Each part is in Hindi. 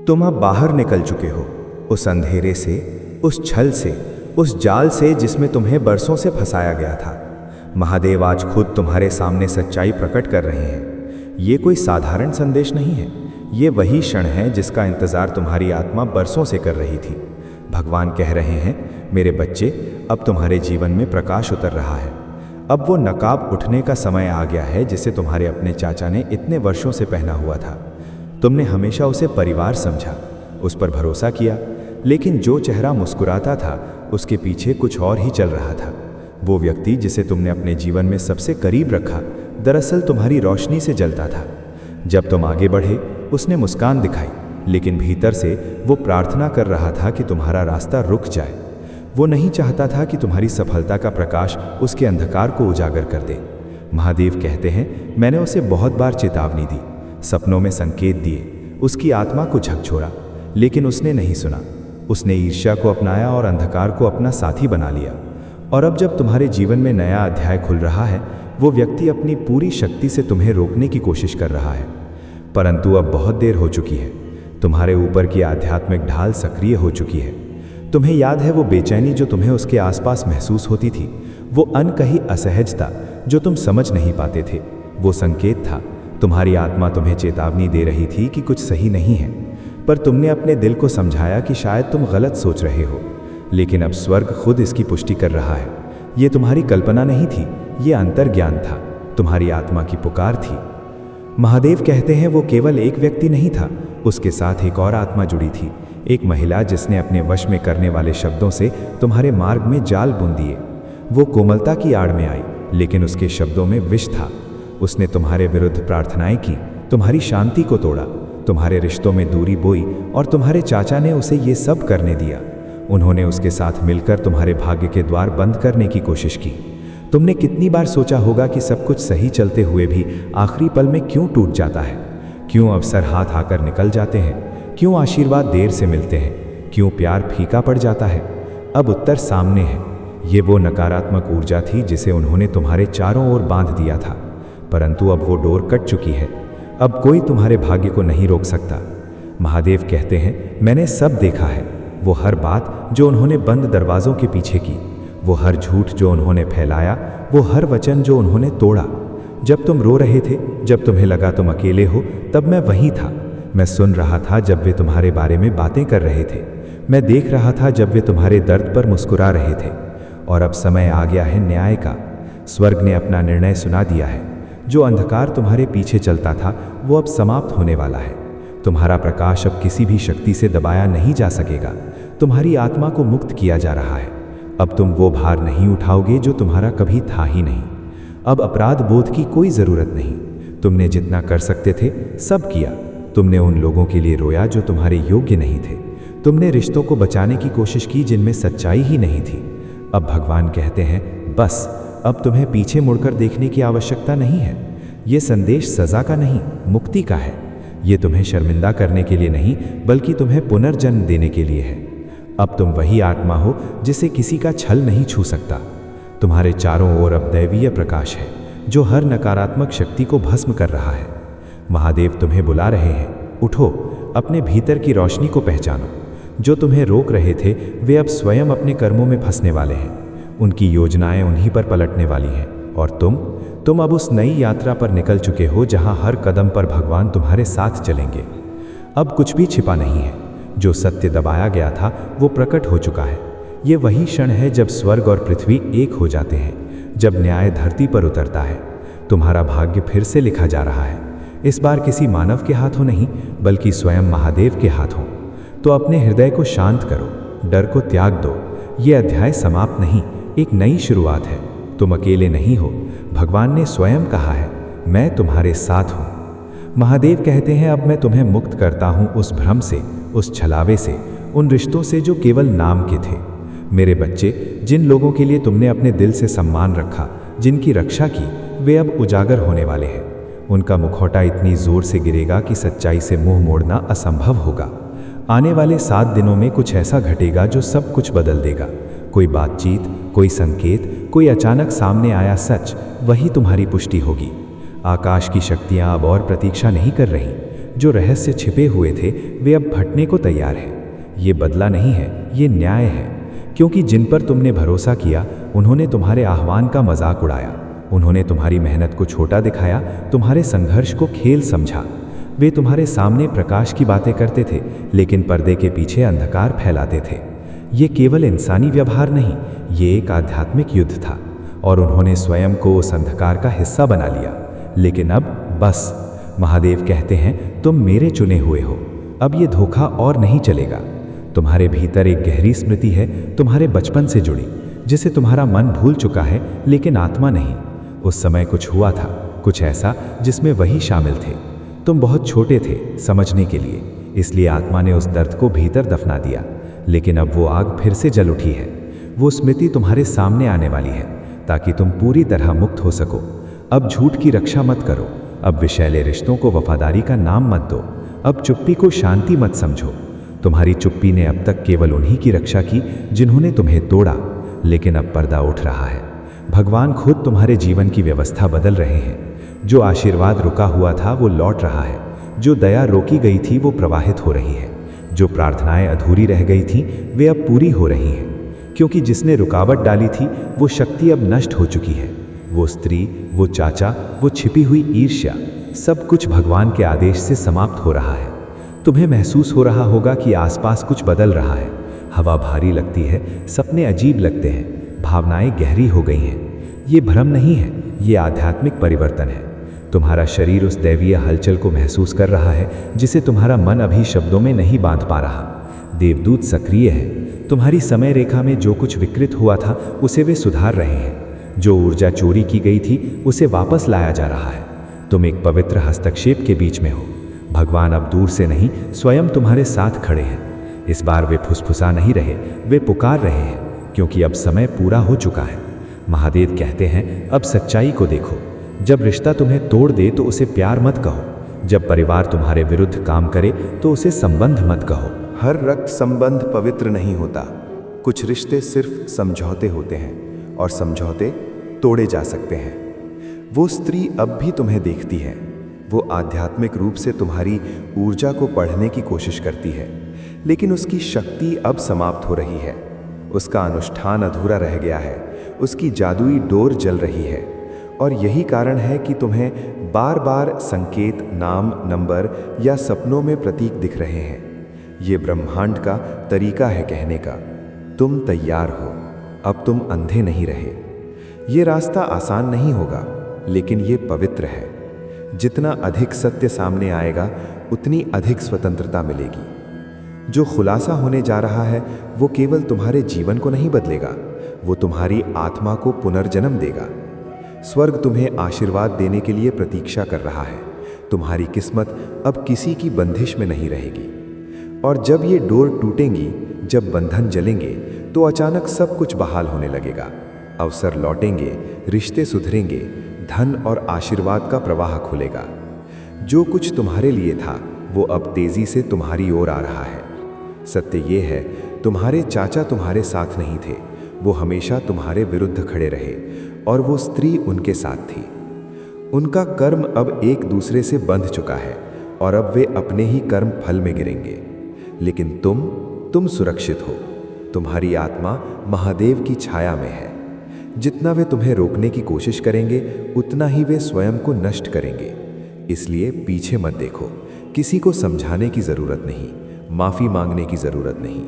तुम अब बाहर निकल चुके हो, उस अंधेरे से, उस छल से, उस जाल से जिसमें तुम्हें बरसों से फंसाया गया था। महादेव आज खुद तुम्हारे सामने सच्चाई प्रकट कर रहे हैं। ये कोई साधारण संदेश नहीं है, ये वही क्षण है जिसका इंतजार तुम्हारी आत्मा बरसों से कर रही थी। भगवान कह रहे हैं, मेरे बच्चे, अब तुम्हारे जीवन में प्रकाश उतर रहा है। अब वो नकाब उठने का समय आ गया है जिसे तुम्हारे अपने चाचा ने इतने वर्षों से पहना हुआ था। तुमने हमेशा उसे परिवार समझा, उस पर भरोसा किया, लेकिन जो चेहरा मुस्कुराता था उसके पीछे कुछ और ही चल रहा था। वो व्यक्ति जिसे तुमने अपने जीवन में सबसे करीब रखा, दरअसल तुम्हारी रोशनी से जलता था। जब तुम आगे बढ़े, उसने मुस्कान दिखाई, लेकिन भीतर से वो प्रार्थना कर रहा था कि तुम्हारा रास्ता रुक जाए। वो नहीं चाहता था कि तुम्हारी सफलता का प्रकाश उसके अंधकार को उजागर कर दे। महादेव कहते हैं, मैंने उसे बहुत बार चेतावनी दी, सपनों में संकेत दिए, उसकी आत्मा को झकझोरा, लेकिन उसने नहीं सुना। उसने ईर्ष्या को अपनाया और अंधकार को अपना साथी बना लिया। और अब जब तुम्हारे जीवन में नया अध्याय खुल रहा है, वो व्यक्ति अपनी पूरी शक्ति से तुम्हें रोकने की कोशिश कर रहा है, परंतु अब बहुत देर हो चुकी है। तुम्हारे ऊपर की आध्यात्मिक ढाल सक्रिय हो चुकी है। तुम्हें याद है वो बेचैनी जो तुम्हें उसके आसपास महसूस होती थी, वो अनकही असहजता जो तुम समझ नहीं पाते थे। वो संकेत था, तुम्हारी आत्मा तुम्हें चेतावनी दे रही थी कि कुछ सही नहीं है, पर तुमने अपने दिल को समझाया कि शायद तुम गलत सोच रहे हो। लेकिन अब स्वर्ग खुद इसकी पुष्टि कर रहा है। ये तुम्हारी कल्पना नहीं थी, ये अंतर्ज्ञान था, तुम्हारी आत्मा की पुकार थी। महादेव कहते हैं, वो केवल एक व्यक्ति नहीं था, उसके साथ एक और आत्मा जुड़ी थी, एक महिला जिसने अपने वश में करने वाले शब्दों से तुम्हारे मार्ग में जाल बुन दिए। वो कोमलता की आड़ में आई, लेकिन उसके शब्दों में विष था। उसने तुम्हारे विरुद्ध प्रार्थनाएं की, तुम्हारी शांति को तोड़ा, तुम्हारे रिश्तों में दूरी बोई, और तुम्हारे चाचा ने उसे ये सब करने दिया। उन्होंने उसके साथ मिलकर तुम्हारे भाग्य के द्वार बंद करने की कोशिश की। तुमने कितनी बार सोचा होगा कि सब कुछ सही चलते हुए भी आखिरी पल में क्यों टूट जाता है? क्यों अवसर हाथ आकर निकल जाते हैं? क्यों आशीर्वाद देर से मिलते हैं? क्यों प्यार फीका पड़ जाता है? अब उत्तर सामने है। ये वो नकारात्मक ऊर्जा थी जिसे उन्होंने तुम्हारे चारों ओर बांध दिया था, परंतु अब वो डोर कट चुकी है। अब कोई तुम्हारे भाग्य को नहीं रोक सकता। महादेव कहते हैं, मैंने सब देखा है। वो हर बात जो उन्होंने बंद दरवाज़ों के पीछे की, वो हर झूठ जो उन्होंने फैलाया, वो हर वचन जो उन्होंने तोड़ा। जब तुम रो रहे थे, जब तुम्हें लगा तुम अकेले हो, तब मैं वहीं था। मैं सुन रहा था जब वे तुम्हारे बारे में बातें कर रहे थे। मैं देख रहा था जब वे तुम्हारे दर्द पर मुस्कुरा रहे थे। और अब समय आ गया है न्याय का। स्वर्ग ने अपना निर्णय सुना दिया है। जो अंधकार तुम्हारे पीछे चलता था, वो अब समाप्त होने वाला है। तुम्हारा प्रकाश अब किसी भी शक्ति से दबाया नहीं जा सकेगा। तुम्हारी आत्मा को मुक्त किया जा रहा है। अब तुम वो भार नहीं उठाओगे जो तुम्हारा कभी था ही नहीं। अब अपराध बोध की कोई ज़रूरत नहीं। तुमने जितना कर सकते थे सब किया। तुमने उन लोगों के लिए रोया जो तुम्हारे योग्य नहीं थे। तुमने रिश्तों को बचाने की कोशिश की जिनमें सच्चाई ही नहीं थी। अब भगवान कहते हैं, बस अब तुम्हें पीछे मुड़कर देखने की आवश्यकता नहीं है। ये संदेश सज़ा का नहीं, मुक्ति का है। ये तुम्हें शर्मिंदा करने के लिए नहीं, बल्कि तुम्हें पुनर्जन्म देने के लिए है। अब तुम वही आत्मा हो जिसे किसी का छल नहीं छू सकता। तुम्हारे चारों ओर अब दैवीय प्रकाश है जो हर नकारात्मक शक्ति को भस्म कर रहा है। महादेव तुम्हें बुला रहे हैं, उठो, अपने भीतर की रोशनी को पहचानो। जो तुम्हें रोक रहे थे, वे अब स्वयं अपने कर्मों में फंसने वाले हैं। उनकी योजनाएं उन्हीं पर पलटने वाली हैं। और तुम अब उस नई यात्रा पर निकल चुके हो जहां हर कदम पर भगवान तुम्हारे साथ चलेंगे। अब कुछ भी छिपा नहीं है। जो सत्य दबाया गया था वो प्रकट हो चुका है। ये वही क्षण है जब स्वर्ग और पृथ्वी एक हो जाते हैं, जब न्याय धरती पर उतरता है। तुम्हारा भाग्य फिर से लिखा जा रहा है। इस बार किसी मानव के हाथों नहीं, बल्कि स्वयं महादेव के हाथों। तो अपने हृदय को शांत करो, डर को त्याग दो। ये अध्याय समाप्त नहीं, एक नई शुरुआत है। तुम अकेले नहीं हो। भगवान ने स्वयं कहा है, मैं तुम्हारे साथ हूँ। महादेव कहते हैं, अब मैं तुम्हें मुक्त करता हूँ उस भ्रम से, उस छलावे से, उन रिश्तों से जो केवल नाम के थे। मेरे बच्चे, जिन लोगों के लिए तुमने अपने दिल से सम्मान रखा, जिनकी रक्षा की, वे अब उजागर होने वाले हैं। उनका मुखौटा इतनी जोर से गिरेगा कि सच्चाई से मुंह मोड़ना असंभव होगा। आने वाले 7 दिनों में कुछ ऐसा घटेगा जो सब कुछ बदल देगा। कोई बातचीत, कोई संकेत, कोई अचानक सामने आया सच, वही तुम्हारी पुष्टि होगी। आकाश की शक्तियां अब और प्रतीक्षा नहीं कर रही। जो रहस्य छिपे हुए थे वे अब फटने को तैयार हैं। ये बदला नहीं है, ये न्याय है। क्योंकि जिन पर तुमने भरोसा किया उन्होंने तुम्हारे आह्वान का मजाक उड़ाया, उन्होंने तुम्हारी मेहनत को छोटा दिखाया, तुम्हारे संघर्ष को खेल समझा। वे तुम्हारे सामने प्रकाश की बातें करते थे, लेकिन पर्दे के पीछे अंधकार फैलाते थे। ये केवल इंसानी व्यवहार नहीं, ये एक आध्यात्मिक युद्ध था, और उन्होंने स्वयं को उस अंधकार का हिस्सा बना लिया। लेकिन अब बस, महादेव कहते हैं तुम मेरे चुने हुए हो, अब ये धोखा और नहीं चलेगा। तुम्हारे भीतर एक गहरी स्मृति है, तुम्हारे बचपन से जुड़ी, जिसे तुम्हारा मन भूल चुका है लेकिन आत्मा नहीं। उस समय कुछ हुआ था, कुछ ऐसा जिसमें वही शामिल थे। तुम बहुत छोटे थे समझने के लिए, इसलिए आत्मा ने उस दर्द को भीतर दफना दिया। लेकिन अब वो आग फिर से जल उठी है। वो स्मृति तुम्हारे सामने आने वाली है, ताकि तुम पूरी तरह मुक्त हो सको। अब झूठ की रक्षा मत करो, अब विषैले रिश्तों को वफादारी का नाम मत दो, अब चुप्पी को शांति मत समझो। तुम्हारी चुप्पी ने अब तक केवल उन्हीं की रक्षा की जिन्होंने तुम्हें तोड़ा, लेकिन अब पर्दा उठ रहा है। भगवान खुद तुम्हारे जीवन की व्यवस्था बदल रहे हैं। जो आशीर्वाद रुका हुआ था वो लौट रहा है, जो दया रोकी गई थी वो प्रवाहित हो रही है, जो प्रार्थनाएं अधूरी रह गई थीं वे अब पूरी हो रही हैं। क्योंकि जिसने रुकावट डाली थी वो शक्ति अब नष्ट हो चुकी है। वो स्त्री, वो चाचा, वो छिपी हुई ईर्ष्या, सब कुछ भगवान के आदेश से समाप्त हो रहा है। तुम्हें महसूस हो रहा होगा कि आसपास कुछ बदल रहा है। हवा भारी लगती है, सपने अजीब लगते हैं, भावनाएं गहरी हो गई हैं। ये भ्रम नहीं है, ये आध्यात्मिक परिवर्तन है। तुम्हारा शरीर उस दैवीय हलचल को महसूस कर रहा है जिसे तुम्हारा मन अभी शब्दों में नहीं बांध पा रहा। देवदूत सक्रिय है। तुम्हारी समय रेखा में जो कुछ विकृत हुआ था उसे वे सुधार रहे हैं। जो ऊर्जा चोरी की गई थी उसे वापस लाया जा रहा है। तुम एक पवित्र हस्तक्षेप के बीच में हो। भगवान अब दूर से नहीं, स्वयं तुम्हारे साथ खड़े हैं। इस बार वे फुसफुसा नहीं रहे, वे पुकार रहे हैं, क्योंकि अब समय पूरा हो चुका है। महादेव कहते हैं अब सच्चाई को देखो। जब रिश्ता तुम्हें तोड़ दे तो उसे प्यार मत कहो। जब परिवार तुम्हारे विरुद्ध काम करे तो उसे संबंध मत कहो। हर रक्त संबंध पवित्र नहीं होता। कुछ रिश्ते सिर्फ समझौते होते हैं, और समझौते तोड़े जा सकते हैं। वो स्त्री अब भी तुम्हें देखती है। वो आध्यात्मिक रूप से तुम्हारी ऊर्जा को पढ़ने की कोशिश करती है, लेकिन उसकी शक्ति अब समाप्त हो रही है। उसका अनुष्ठान अधूरा रह गया है, उसकी जादुई डोर जल रही है। और यही कारण है कि तुम्हें बार बार संकेत, नाम, नंबर या सपनों में प्रतीक दिख रहे हैं। ये ब्रह्मांड का तरीका है कहने का, तुम तैयार हो, अब तुम अंधे नहीं रहे। ये रास्ता आसान नहीं होगा, लेकिन ये पवित्र है। जितना अधिक सत्य सामने आएगा उतनी अधिक स्वतंत्रता मिलेगी। जो खुलासा होने जा रहा है वो केवल तुम्हारे जीवन को नहीं बदलेगा, वो तुम्हारी आत्मा को पुनर्जन्म देगा। स्वर्ग तुम्हें आशीर्वाद देने के लिए प्रतीक्षा कर रहा है। तुम्हारी किस्मत अब किसी की बंदिश में नहीं रहेगी। और जब ये डोर टूटेंगी, जब बंधन जलेंगे, तो अचानक सब कुछ बहाल होने लगेगा। अवसर लौटेंगे, रिश्ते सुधरेंगे, धन और आशीर्वाद का प्रवाह खुलेगा। जो कुछ तुम्हारे लिए था वो अब तेजी से तुम्हारी ओर आ रहा है। सत्य ये है, तुम्हारे चाचा तुम्हारे साथ नहीं थे, वो हमेशा तुम्हारे विरुद्ध खड़े रहे, और वो स्त्री उनके साथ थी। उनका कर्म अब एक दूसरे से बंध चुका है, और अब वे अपने ही कर्म फल में गिरेंगे। लेकिन तुम सुरक्षित हो। तुम्हारी आत्मा महादेव की छाया में है। जितना वे तुम्हें रोकने की कोशिश करेंगे उतना ही वे स्वयं को नष्ट करेंगे। इसलिए पीछे मत देखो। किसी को समझाने की जरूरत नहीं, माफी मांगने की जरूरत नहीं।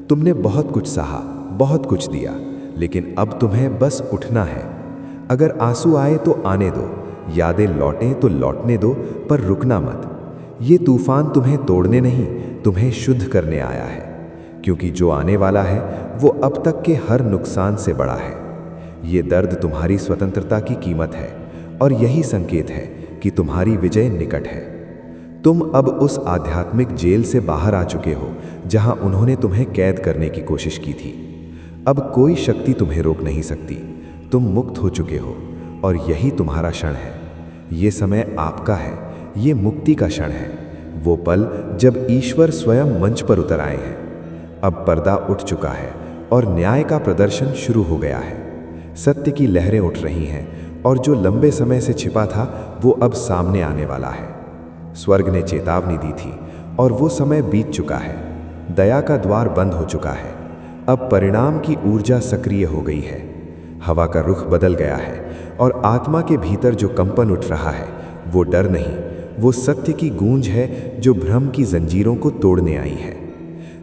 तुमने बहुत कुछ सहा, बहुत कुछ दिया, लेकिन अब तुम्हें बस उठना है। अगर आंसू आए तो आने दो, यादें लौटें तो लौटने दो, पर रुकना मत। ये तूफान तुम्हें तोड़ने नहीं, तुम्हें शुद्ध करने आया है। क्योंकि जो आने वाला है वो अब तक के हर नुकसान से बड़ा है। ये दर्द तुम्हारी स्वतंत्रता की कीमत है, और यही संकेत है कि तुम्हारी विजय निकट है। तुम अब उस आध्यात्मिक जेल से बाहर आ चुके हो जहां उन्होंने तुम्हें कैद करने की कोशिश की थी। अब कोई शक्ति तुम्हें रोक नहीं सकती। तुम मुक्त हो चुके हो, और यही तुम्हारा क्षण है। ये समय आपका है, ये मुक्ति का क्षण है। वो पल जब ईश्वर स्वयं मंच पर उतर आए हैं। अब पर्दा उठ चुका है और न्याय का प्रदर्शन शुरू हो गया है। सत्य की लहरें उठ रही हैं, और जो लंबे समय से छिपा था वो अब सामने आने वाला है। स्वर्ग ने चेतावनी दी थी और वो समय बीत चुका है। दया का द्वार बंद हो चुका है। अब परिणाम की ऊर्जा सक्रिय हो गई है। हवा का रुख बदल गया है और आत्मा के भीतर जो कंपन उठ रहा है वो डर नहीं, वो सत्य की गूंज है जो भ्रम की जंजीरों को तोड़ने आई है।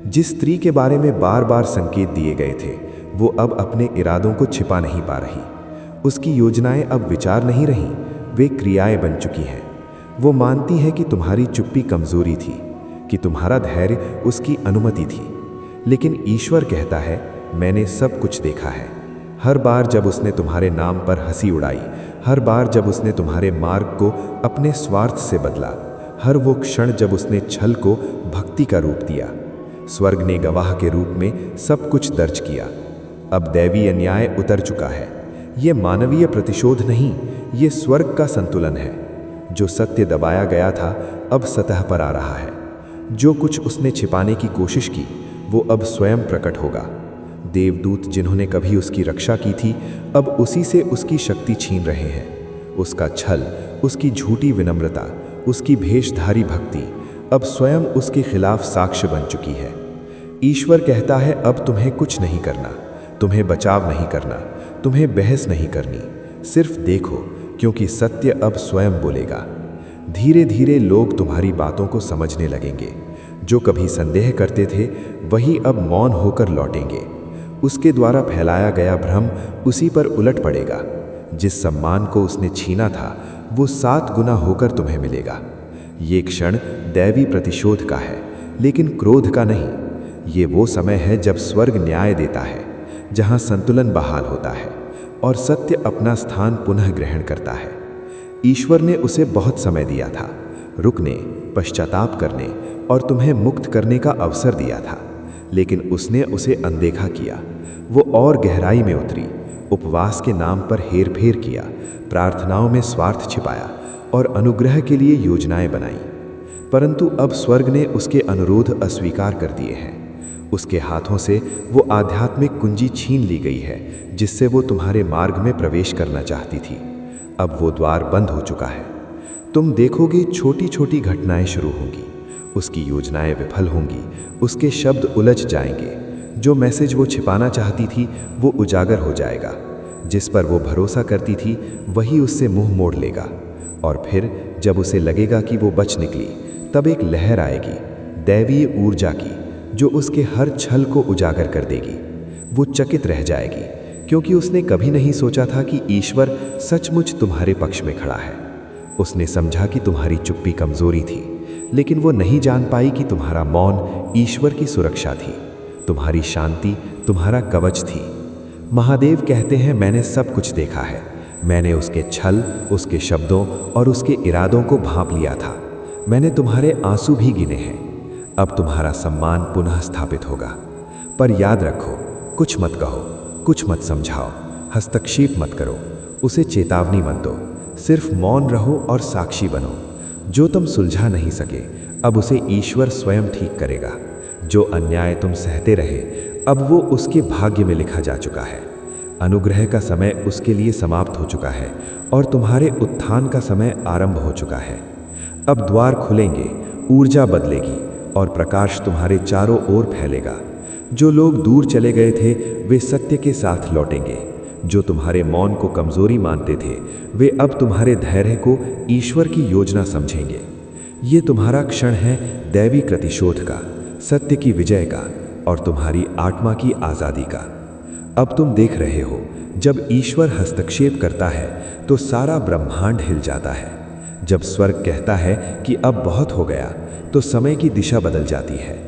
जिस स्त्री के बारे में बार बार संकेत दिए गए थे वो अब अपने इरादों को छिपा नहीं पा रही। उसकी योजनाएं अब विचार नहीं रहीं, वे क्रियाएं बन चुकी हैं। वो मानती है कि तुम्हारी चुप्पी कमजोरी थी, कि तुम्हारा धैर्य उसकी अनुमति थी। लेकिन ईश्वर कहता है, मैंने सब कुछ देखा है। हर बार जब उसने तुम्हारे नाम पर हंसी उड़ाई, हर बार जब उसने तुम्हारे मार्ग को अपने स्वार्थ से बदला, हर वो क्षण जब उसने छल को भक्ति का रूप दिया, स्वर्ग ने गवाह के रूप में सब कुछ दर्ज किया। अब दैवीय अन्याय उतर चुका है। ये मानवीय प्रतिशोध नहीं, ये स्वर्ग का संतुलन है। जो सत्य दबाया गया था अब सतह पर आ रहा है। जो कुछ उसने छिपाने की कोशिश की वो अब स्वयं प्रकट होगा। देवदूत जिन्होंने कभी उसकी रक्षा की थी अब उसी से उसकी शक्ति छीन रहे हैं। उसका छल, उसकी झूठी विनम्रता, उसकी भेषधारी भक्ति अब स्वयं उसके खिलाफ साक्ष्य बन चुकी है। ईश्वर कहता है, अब तुम्हें कुछ नहीं करना, तुम्हें बचाव नहीं करना, तुम्हें बहस नहीं करनी, सिर्फ देखो, क्योंकि सत्य अब स्वयं बोलेगा। धीरे धीरे लोग तुम्हारी बातों को समझने लगेंगे। जो कभी संदेह करते थे वही अब मौन होकर लौटेंगे। उसके द्वारा फैलाया गया भ्रम उसी पर उलट पड़ेगा। जिस सम्मान को उसने छीना था वो 7 गुना होकर तुम्हें मिलेगा। ये क्षण दैवी प्रतिशोध का है, लेकिन क्रोध का नहीं। ये वो समय है जब स्वर्ग न्याय देता है, जहां संतुलन बहाल होता है और सत्य अपना स्थान पुनः ग्रहण करता है। ईश्वर ने उसे बहुत समय दिया था, रुकने, पश्चाताप करने और तुम्हें मुक्त करने का अवसर दिया था, लेकिन उसने उसे अनदेखा किया। वो और गहराई में उतरी, उपवास के नाम पर हेरफेर किया, प्रार्थनाओं में स्वार्थ छिपाया और अनुग्रह के लिए योजनाएं बनाई। परंतु अब स्वर्ग ने उसके अनुरोध अस्वीकार कर दिए हैं। उसके हाथों से वो आध्यात्मिक कुंजी छीन ली गई है जिससे वो तुम्हारे मार्ग में प्रवेश करना चाहती थी। अब वो द्वार बंद हो चुका है। तुम देखोगे छोटी छोटी घटनाएं शुरू होंगी, उसकी योजनाएं विफल होंगी, उसके शब्द उलझ जाएंगे। जो मैसेज वो छिपाना चाहती थी वो उजागर हो जाएगा। जिस पर वो भरोसा करती थी वही उससे मुंह मोड़ लेगा। और फिर जब उसे लगेगा कि वो बच निकली, तब एक लहर आएगी दैवीय ऊर्जा की जो उसके हर छल को उजागर कर देगी। वो चकित रह जाएगी क्योंकि उसने कभी नहीं सोचा था कि ईश्वर सचमुच तुम्हारे पक्ष में खड़ा है। उसने समझा कि तुम्हारी चुप्पी कमजोरी थी, लेकिन वो नहीं जान पाई कि तुम्हारा मौन ईश्वर की सुरक्षा थी, तुम्हारी शांति तुम्हारा कवच थी। महादेव कहते हैं, मैंने सब कुछ देखा है। मैंने उसके छल, उसके शब्दों और उसके इरादों को भांप लिया था। मैंने तुम्हारे आंसू भी गिने हैं। अब तुम्हारा सम्मान पुनः स्थापित होगा। पर याद रखो, कुछ मत कहो, कुछ मत समझाओ, हस्तक्षेप मत करो, उसे चेतावनी मत दो। सिर्फ मौन रहो और साक्षी बनो। जो तुम सुलझा नहीं सके अब उसे ईश्वर स्वयं ठीक करेगा। जो अन्याय तुम सहते रहे अब वो उसके भाग्य में लिखा जा चुका है। अनुग्रह का समय उसके लिए समाप्त हो चुका है और तुम्हारे उत्थान का समय आरंभ हो चुका है। अब द्वार खुलेंगे, ऊर्जा बदलेगी और प्रकाश तुम्हारे चारों ओर फैलेगा। जो लोग दूर चले गए थे वे सत्य के साथ लौटेंगे। जो तुम्हारे मौन को कमजोरी मानते थे वे अब तुम्हारे धैर्य को ईश्वर की योजना समझेंगे। ये तुम्हारा क्षण है दैवी प्रतिशोध का, सत्य की विजय का और तुम्हारी आत्मा की आज़ादी का। अब तुम देख रहे हो, जब ईश्वर हस्तक्षेप करता है तो सारा ब्रह्मांड हिल जाता है। जब स्वर्ग कहता है कि अब बहुत हो गया, तो समय की दिशा बदल जाती है।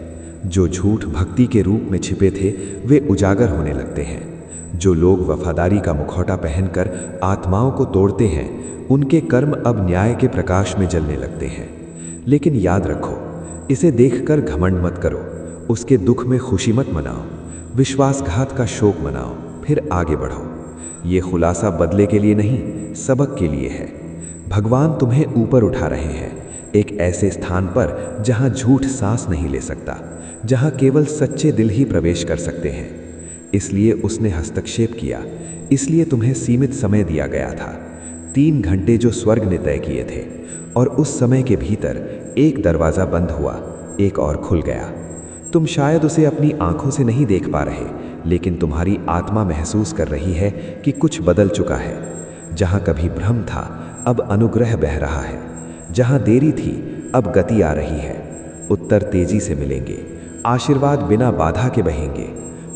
जो झूठ भक्ति के रूप में छिपे थे वे उजागर होने लगते हैं। जो लोग वफादारी का मुखौटा पहनकर आत्माओं को तोड़ते हैं, उनके कर्म अब न्याय के प्रकाश में जलने लगते हैं। लेकिन याद रखो, इसे देखकर घमंड मत करो, उसके दुख में खुशी मत मनाओ, विश्वासघात का शोक मनाओ, फिर आगे बढ़ो। ये खुलासा बदले के लिए नहीं, सबक के लिए है। भगवान तुम्हें ऊपर उठा रहे हैं, एक ऐसे स्थान पर जहां झूठ सांस नहीं ले सकता, जहां केवल सच्चे दिल ही प्रवेश कर सकते हैं। इसलिए उसने हस्तक्षेप किया, इसलिए तुम्हें सीमित समय दिया गया था। 3 घंटे जो स्वर्ग ने तय किए थे, और उस समय के भीतर एक दरवाज़ा बंद हुआ, एक और खुल गया। तुम शायद उसे अपनी आंखों से नहीं देख पा रहे, लेकिन तुम्हारी आत्मा महसूस कर रही है कि कुछ बदल चुका है। जहाँ कभी भ्रम था, अब अनुग्रह बह रहा है। जहाँ देरी थी, अब गति आ रही है। उत्तर तेजी से मिलेंगे, आशीर्वाद बिना बाधा के बहेंगे।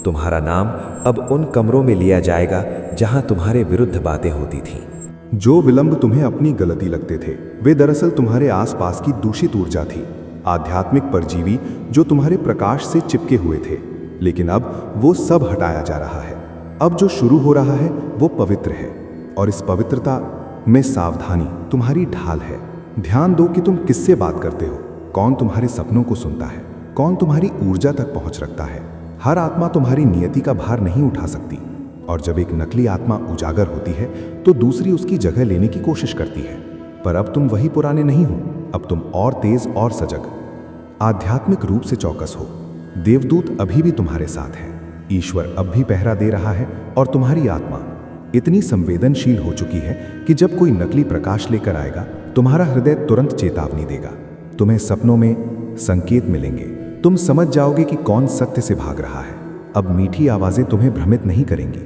तुम्हारा नाम अब उन कमरों में लिया जाएगा जहाँ तुम्हारे विरुद्ध बातें होती थीं। जो विलंब तुम्हें अपनी गलती लगते थे, वे दरअसल तुम्हारे आसपास की दूषित ऊर्जा थी, आध्यात्मिक परजीवी जो तुम्हारे प्रकाश से चिपके हुए थे। लेकिन अब वो सब हटाया जा रहा है। अब जो शुरू हो रहा है वो पवित्र है, और इस पवित्रता में सावधानी तुम्हारी ढाल है। ध्यान दो कि तुम किससे बात करते हो, कौन तुम्हारे सपनों को सुनता है, कौन तुम्हारी ऊर्जा तक पहुंच रखता है। हर आत्मा तुम्हारी नियति का भार नहीं उठा सकती, और जब एक नकली आत्मा उजागर होती है तो दूसरी उसकी जगह लेने की कोशिश करती है। पर अब तुम वही पुराने नहीं हो, अब तुम और तेज और सजग, आध्यात्मिक रूप से चौकस हो। देवदूत अभी भी तुम्हारे साथ है, ईश्वर अब भी पहरा दे रहा है, और तुम्हारी आत्मा इतनी संवेदनशील हो चुकी है कि जब कोई नकली प्रकाश लेकर आएगा, तुम्हारा हृदय तुरंत चेतावनी देगा। तुम्हें सपनों में संकेत मिलेंगे, तुम समझ जाओगे कि कौन सत्य से भाग रहा है। अब मीठी आवाजें तुम्हें भ्रमित नहीं करेंगी।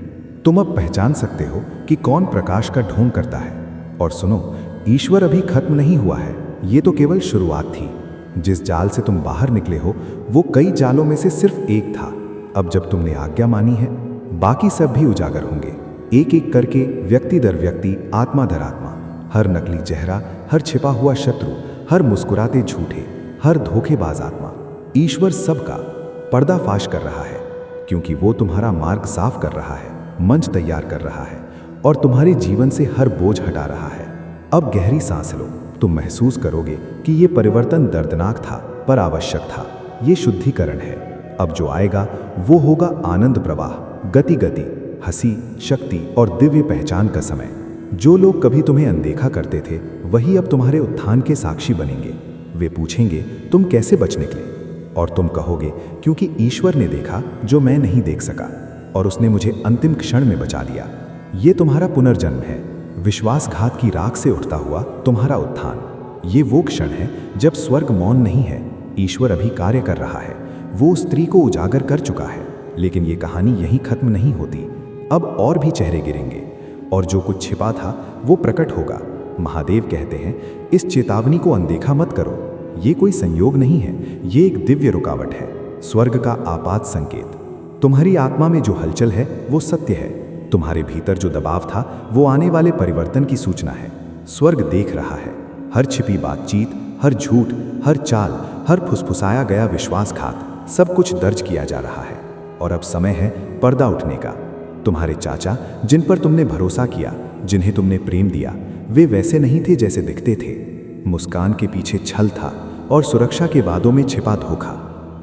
तुम अब पहचान सकते हो कि कौन प्रकाश का ढोंग करता है। और सुनो, ईश्वर अभी खत्म नहीं हुआ है, ये तो केवल शुरुआत थी। जिस जाल से तुम बाहर निकले हो, वो कई जालों में से सिर्फ एक था। अब जब तुमने आज्ञा मानी है, बाकी सब भी उजागर होंगे, एक एक करके, व्यक्ति दर व्यक्ति, आत्मा दर आत्मा। हर नकली चेहरा, हर छिपा हुआ शत्रु, हर मुस्कुराते झूठे, हर धोखेबाज आत्मा, ईश्वर सबका पर्दाफाश कर रहा है, क्योंकि वो तुम्हारा मार्ग साफ कर रहा है, मंच तैयार कर रहा है, और तुम्हारे जीवन से हर बोझ हटा रहा है। अब गहरी सांस लो। तुम महसूस करोगे कि ये परिवर्तन दर्दनाक था, पर आवश्यक था। ये शुद्धिकरण है। अब जो आएगा वो होगा आनंद प्रवाह, गति गति, हंसी, शक्ति और दिव्य पहचान का समय। जो लोग कभी तुम्हें अनदेखा करते थे, वही अब तुम्हारे उत्थान के साक्षी बनेंगे। वे पूछेंगे, तुम कैसे बच निकले? और तुम कहोगे, क्योंकि ईश्वर ने देखा जो मैं नहीं देख सका, और उसने मुझे अंतिम क्षण में बचा लिया। ये तुम्हारा पुनर्जन्म है, विश्वासघात की राख से उठता हुआ तुम्हारा उत्थान। ये वो क्षण है जब स्वर्ग मौन नहीं है, ईश्वर अभी कार्य कर रहा है। वो स्त्री को उजागर कर चुका है, लेकिन ये कहानी यहीं खत्म नहीं होती। अब और भी चेहरे गिरेंगे, और जो कुछ छिपा था वो प्रकट होगा। महादेव कहते हैं, इस चेतावनी को अनदेखा मत करो। ये कोई संयोग नहीं है, ये एक दिव्य रुकावट है, स्वर्ग का आपात संकेत। तुम्हारी आत्मा में जो हलचल है वो सत्य है। तुम्हारे भीतर जो दबाव था वो आने वाले परिवर्तन की सूचना है। स्वर्ग देख रहा है। हर छिपी बातचीत, हर झूठ, हर चाल, हर फुसफुसाया गया विश्वासघात, सब कुछ दर्ज किया जा रहा है। और अब समय है पर्दा उठने का। तुम्हारे चाचा, जिन पर तुमने भरोसा किया, जिन्हें तुमने प्रेम दिया, वे वैसे नहीं थे जैसे दिखते थे। मुस्कान के पीछे छल था, और सुरक्षा के वादों में छिपा धोखा।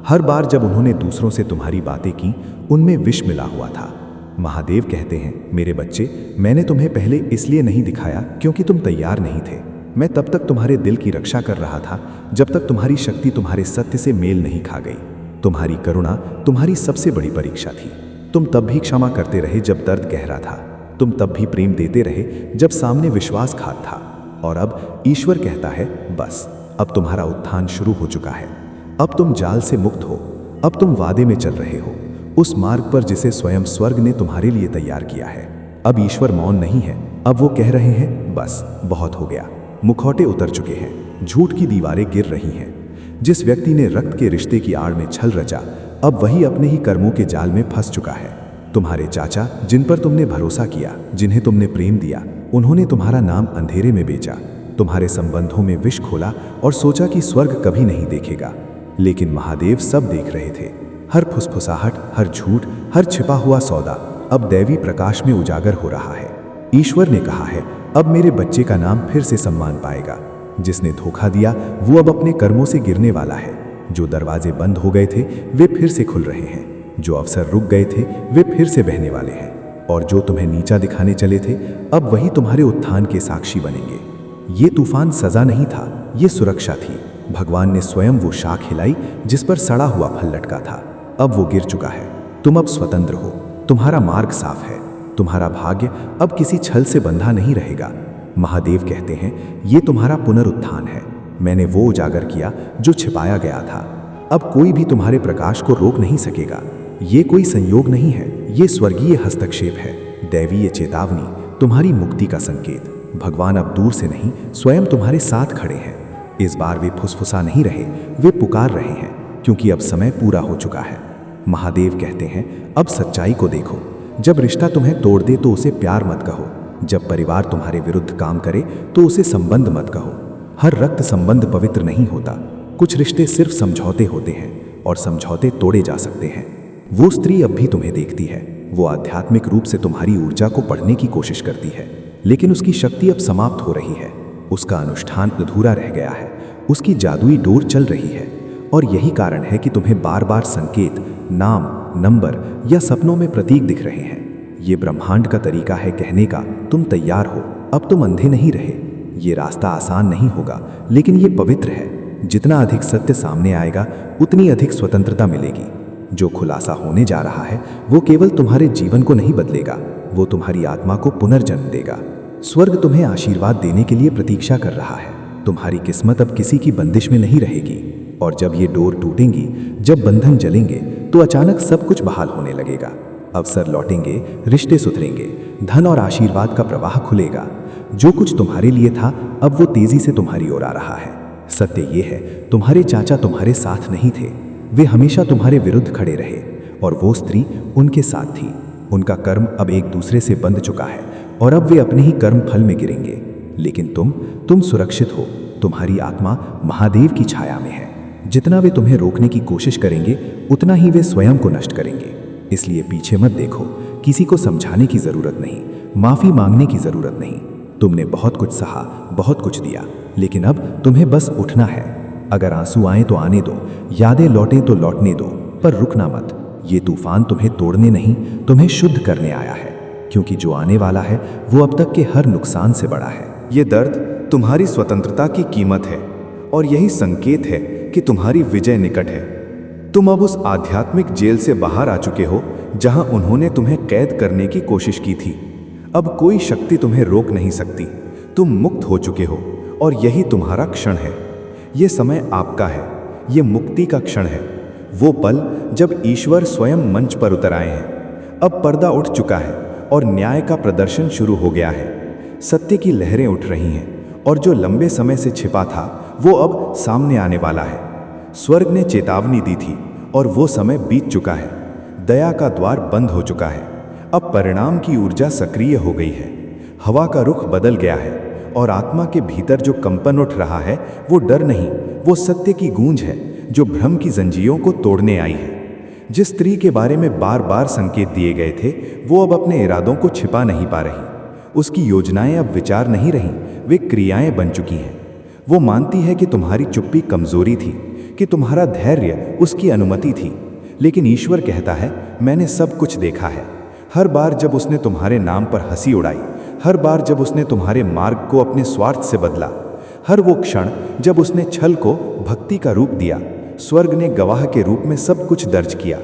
हर बार जब उन्होंने दूसरों से तुम्हारी बातें की, उनमें विष मिला हुआ था। महादेव कहते हैं, मेरे बच्चे, मैंने तुम्हें पहले इसलिए नहीं दिखाया क्योंकि तुम तैयार नहीं थे। मैं तब तक तुम्हारे दिल की रक्षा कर रहा था, जब तक तुम्हारी शक्ति तुम्हारे सत्य से मेल नहीं खा गई। तुम्हारी करुणा तुम्हारी सबसे बड़ी परीक्षा थी। तुम तब भी क्षमा करते रहे जब दर्द गहरा था। तुम तब भी प्रेम देते रहे जब सामने विश्वासघात था। और अब ईश्वर कहता है, बस, अब तुम्हारा उत्थान शुरू हो चुका है। अब तुम जाल से मुक्त हो। अब तुम वादे में चल रहे हो, उस मार्ग पर जिसे स्वयं स्वर्ग ने तुम्हारे लिए तैयार किया है। अब ईश्वर मौन नहीं है, अब वो कह रहे हैं, बस, बहुत हो गया। मुखौटे उतर चुके हैं, झूठ की दीवारें गिर रही हैं। जिस व्यक्ति ने रक्त के रिश्ते की आड़ में छल रचा, अब वही अपने ही कर्मों के जाल में फंस चुका है। तुम्हारे चाचा, जिन पर तुमने भरोसा किया, जिन्हें तुमने प्रेम दिया, उन्होंने तुम्हारा नाम अंधेरे में बेचा। तुम्हारे संबंधों में विष खोला और सोचा कि स्वर्ग कभी नहीं देखेगा। लेकिन महादेव सब देख रहे थे। हर फुसफुसाहट, हर झूठ, हर छिपा हुआ सौदा अब दैवी प्रकाश में उजागर हो रहा है। ईश्वर ने कहा है, अब मेरे बच्चे का नाम फिर से सम्मान पाएगा। जिसने धोखा दिया वो अब अपने कर्मों से गिरने वाला है। जो दरवाजे बंद हो गए थे वे फिर से खुल रहे हैं। जो अवसर रुक गए थे वे फिर से बहने वाले हैं। और जो तुम्हें नीचा दिखाने चले थे, अब वही तुम्हारे उत्थान के साक्षी बनेंगे। ये तूफान सजा नहीं था, ये सुरक्षा थी। भगवान ने स्वयं वो शाख हिलाई जिस पर सड़ा हुआ फल लटका था। अब वो गिर चुका है। तुम अब स्वतंत्र हो। तुम्हारा मार्ग साफ है। तुम्हारा भाग्य अब किसी छल से बंधा नहीं रहेगा। महादेव कहते हैं, ये तुम्हारा पुनरुत्थान है। मैंने वो उजागर किया जो छिपाया गया था। अब कोई भी तुम्हारे प्रकाश को रोक नहीं सकेगा। ये कोई संयोग नहीं है, ये स्वर्गीय हस्तक्षेप है, दैवीय चेतावनी, तुम्हारी मुक्ति का संकेत। भगवान अब दूर से नहीं, स्वयं तुम्हारे साथ खड़े हैं। इस बार वे फुसफुसा नहीं रहे, वे पुकार रहे हैं, क्योंकि अब समय पूरा हो चुका है। महादेव कहते हैं, अब सच्चाई को देखो। जब रिश्ता तुम्हें तोड़ दे तो उसे प्यार मत कहो। जब परिवार तुम्हारे विरुद्ध काम करे तो उसे संबंध मत कहो। हर रक्त संबंध पवित्र नहीं होता। कुछ रिश्ते सिर्फ समझौते होते हैं, और समझौते तोड़े जा सकते हैं। वो स्त्री अब भी तुम्हें देखती है। वो आध्यात्मिक रूप से तुम्हारी ऊर्जा को पढ़ने की कोशिश करती है, लेकिन उसकी शक्ति अब समाप्त हो रही है। उसका अनुष्ठान अधूरा रह गया है। उसकी जादुई डोर चल रही है, और यही कारण है कि तुम्हें बार बार संकेत, नाम, नंबर या सपनों में प्रतीक दिख रहे हैं। ये ब्रह्मांड का तरीका है कहने का, तुम तैयार हो, अब तुम अंधे नहीं रहे। ये रास्ता आसान नहीं होगा, लेकिन ये पवित्र है। जितना अधिक सत्य सामने आएगा, उतनी अधिक स्वतंत्रता मिलेगी। जो खुलासा होने जा रहा है वो केवल तुम्हारे जीवन को नहीं बदलेगा, वो तुम्हारी आत्मा को पुनर्जन्म देगा। स्वर्ग तुम्हें आशीर्वाद देने के लिए प्रतीक्षा कर रहा है। तुम्हारी किस्मत अब किसी की बंदिश में नहीं रहेगी, और जब ये डोर टूटेंगी, जब बंधन जलेंगे, तो अचानक सब कुछ बहाल होने लगेगा। अवसर लौटेंगे, रिश्ते सुधरेंगे, धन और आशीर्वाद का प्रवाह खुलेगा। जो कुछ तुम्हारे लिए था अब वो तेजी से तुम्हारी ओर आ रहा है। सत्य ये है, तुम्हारे चाचा तुम्हारे साथ नहीं थे, वे हमेशा तुम्हारे विरुद्ध खड़े रहे, और वो स्त्री उनके साथ थी। उनका कर्म अब एक दूसरे से बंध चुका है, और अब वे अपने ही कर्म फल में गिरेंगे। लेकिन तुम सुरक्षित हो। तुम्हारी आत्मा महादेव की छाया में है। जितना वे तुम्हें रोकने की कोशिश करेंगे, उतना ही वे स्वयं को नष्ट करेंगे। इसलिए पीछे मत देखो। किसी को समझाने की जरूरत नहीं, माफी मांगने की जरूरत नहीं। तुमने बहुत कुछ सहा, बहुत कुछ दिया, लेकिन अब तुम्हें बस उठना है। अगर आंसू आए तो आने दो, यादें लौटें तो लौटने दो, पर रुकना मत। ये तूफान तुम्हें तोड़ने नहीं, तुम्हें शुद्ध करने आया है, क्योंकि जो आने वाला है वो अब तक के हर नुकसान से बड़ा है। ये दर्द तुम्हारी स्वतंत्रता की कीमत है, और यही संकेत है कि तुम्हारी विजय निकट है। तुम अब उस आध्यात्मिक जेल से बाहर आ चुके हो जहां उन्होंने तुम्हें कैद करने की कोशिश की थी। अब कोई शक्ति तुम्हें रोक नहीं सकती। तुम मुक्त हो चुके हो, और यही तुम्हारा क्षण है। ये समय आपका है, ये मुक्ति का क्षण है। वो पल जब ईश्वर स्वयं मंच पर उतर आए हैं। अब पर्दा उठ चुका है, और न्याय का प्रदर्शन शुरू हो गया है। सत्य की लहरें उठ रही हैं, और जो लंबे समय से छिपा था वो अब सामने आने वाला है। स्वर्ग ने चेतावनी दी थी, और वो समय बीत चुका है। दया का द्वार बंद हो चुका है। अब परिणाम की ऊर्जा सक्रिय हो गई है। हवा का रुख बदल गया है, और आत्मा के भीतर जो कंपन उठ रहा है वो डर नहीं, वो सत्य की गूंज है जो भ्रम की जंजीरों को तोड़ने आई है। जिस स्त्री के बारे में बार बार संकेत दिए गए थे, वो अब अपने इरादों को छिपा नहीं पा रही। उसकी योजनाएं अब विचार नहीं रहीं, वे क्रियाएं बन चुकी हैं। वो मानती है कि तुम्हारी चुप्पी कमजोरी थी, कि तुम्हारा धैर्य उसकी अनुमति थी। लेकिन ईश्वर कहता है, मैंने सब कुछ देखा है। हर बार जब उसने तुम्हारे नाम पर हंसी उड़ाई, हर बार जब उसने तुम्हारे मार्ग को अपने स्वार्थ से बदला, हर वो क्षण जब उसने छल को भक्ति का रूप दिया, स्वर्ग ने गवाह के रूप में सब कुछ दर्ज किया।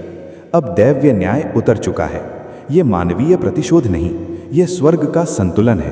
अब दैव्य न्याय उतर चुका है। ये मानवीय प्रतिशोध नहीं, ये स्वर्ग का संतुलन है।